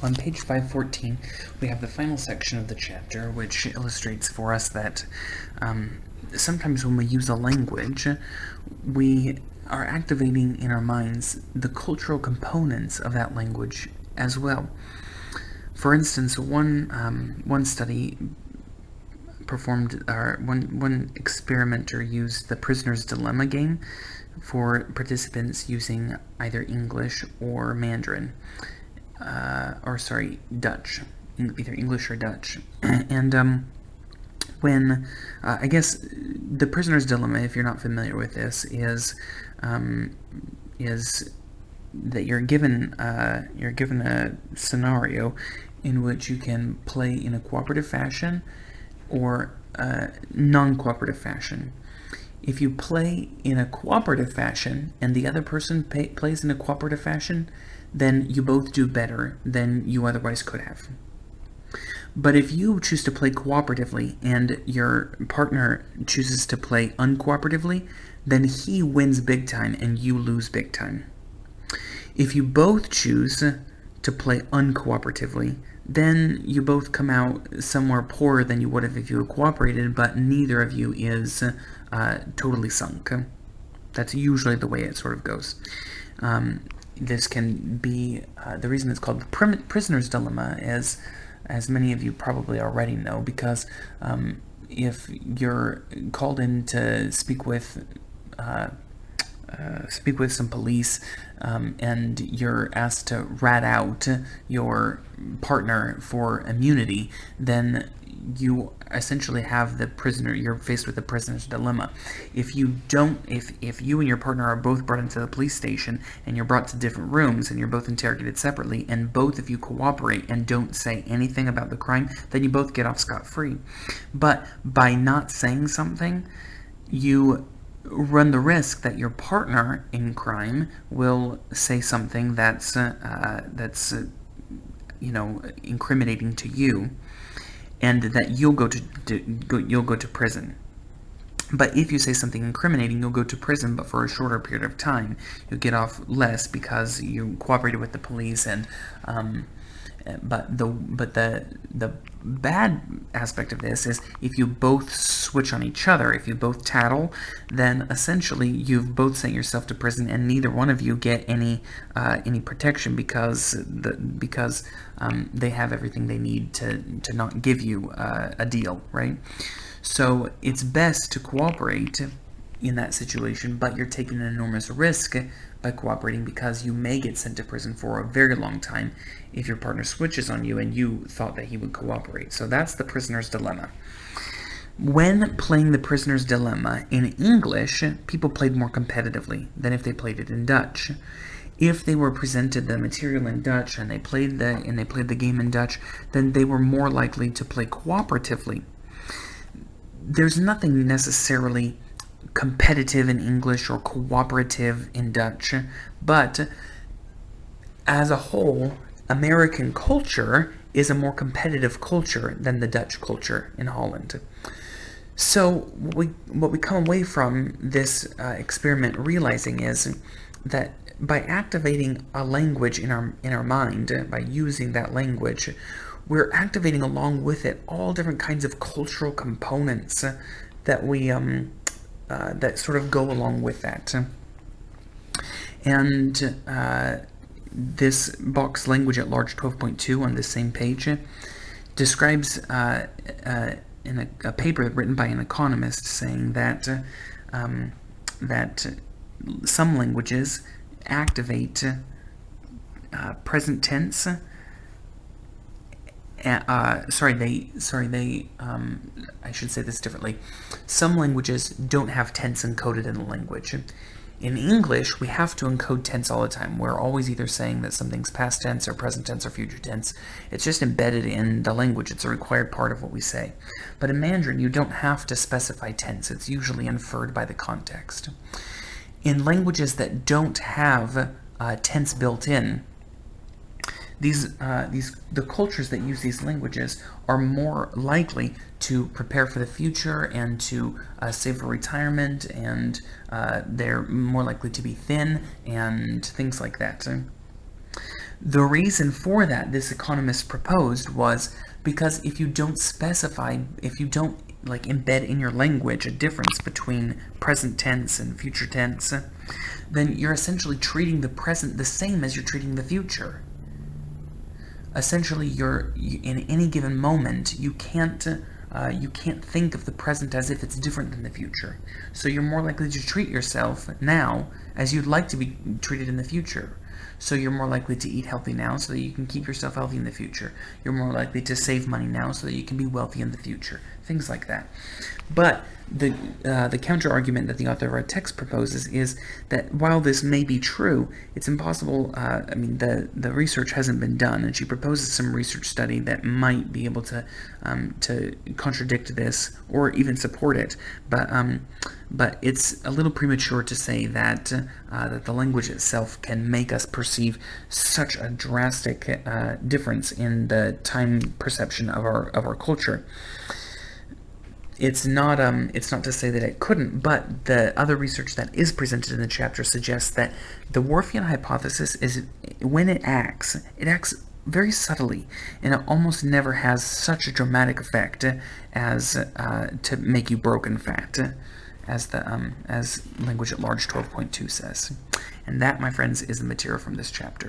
On page 514, we have the final section of the chapter, which illustrates for us that sometimes when we use a language, we are activating in our minds the cultural components of that language as well. For instance, one study performed, or one experimenter used the prisoner's dilemma game for participants using either English or Mandarin. Dutch, either English or Dutch. And when, I guess, the prisoner's dilemma, if you're not familiar with this, is that you're given a scenario in which you can play in a cooperative fashion or non-cooperative fashion. If you play in a cooperative fashion and the other person plays in a cooperative fashion, then you both do better than you otherwise could have. But if you choose to play cooperatively and your partner chooses to play uncooperatively, then he wins big time and you lose big time. If you both choose to play uncooperatively, then you both come out somewhere poorer than you would have if you had cooperated, but neither of you is totally sunk. That's usually the way it sort of goes. This can be, the reason it's called the prisoner's dilemma is, as many of you probably already know, because if you're called in to speak with some police and you're asked to rat out your partner for immunity, then you essentially have the prisoner, you're faced with the prisoner's dilemma. If you and your partner are both brought into the police station and you're brought to different rooms and you're both interrogated separately and both of you cooperate and don't say anything about the crime, then you both get off scot-free. But by not saying something, you run the risk that your partner in crime will say something that's incriminating to you, and that you'll go to prison. But if you say something incriminating, you'll go to prison, but for a shorter period of time. You'll get off less because you cooperated with the police, and but the bad aspect of this is if you both switch on each other, if you both tattle, then essentially you've both sent yourself to prison, and neither one of you get any protection because they have everything they need to not give you a deal, right? So it's best to cooperate in that situation, but you're taking an enormous risk by cooperating because you may get sent to prison for a very long time if your partner switches on you and you thought that he would cooperate. So that's the prisoner's dilemma. When playing the prisoner's dilemma in English, people played more competitively than if they played it in Dutch. If they were presented the material in Dutch and they played the game in Dutch, then they were more likely to play cooperatively. There's nothing necessarily competitive in English or cooperative in Dutch, but as a whole, American culture is a more competitive culture than the Dutch culture in Holland. So what we come away from this experiment realizing is that by activating a language in our mind, by using that language, we're activating along with it all different kinds of cultural components that we that sort of go along with that. And this box language at large 12.2 on this same page describes in a paper written by an economist saying that that some languages activate present tense. I should say this differently. Some languages don't have tense encoded in the language. In English, we have to encode tense all the time. We're always either saying that something's past tense or present tense or future tense. It's just embedded in the language. It's a required part of what we say. But in Mandarin, you don't have to specify tense. It's usually inferred by the context. In languages that don't have tense built in, the cultures that use these languages are more likely to prepare for the future and to save for retirement, and they're more likely to be thin and things like that. The reason for that, this economist proposed, was because if you don't specify, if you don't like embed in your language a difference between present tense and future tense, then you're essentially treating the present the same as you're treating the future. Essentially, in any given moment, you can't think of the present as if it's different than the future. So you're more likely to treat yourself now as you'd like to be treated in the future. So you're more likely to eat healthy now so that you can keep yourself healthy in the future. You're more likely to save money now so that you can be wealthy in the future. Things like that. But the counter-argument that the author of our text proposes is that while this may be true, it's impossible. The research hasn't been done, and she proposes some research study that might be able to contradict this or even support it. But it's a little premature to say that that the language itself can make us perceive such a drastic difference in the time perception of our culture. It's not to say that it couldn't, but the other research that is presented in the chapter suggests that the Whorfian hypothesis is, when it acts very subtly, and it almost never has such a dramatic effect as to make you broken fat, as Language at Large 12.2 says. And that, my friends, is the material from this chapter.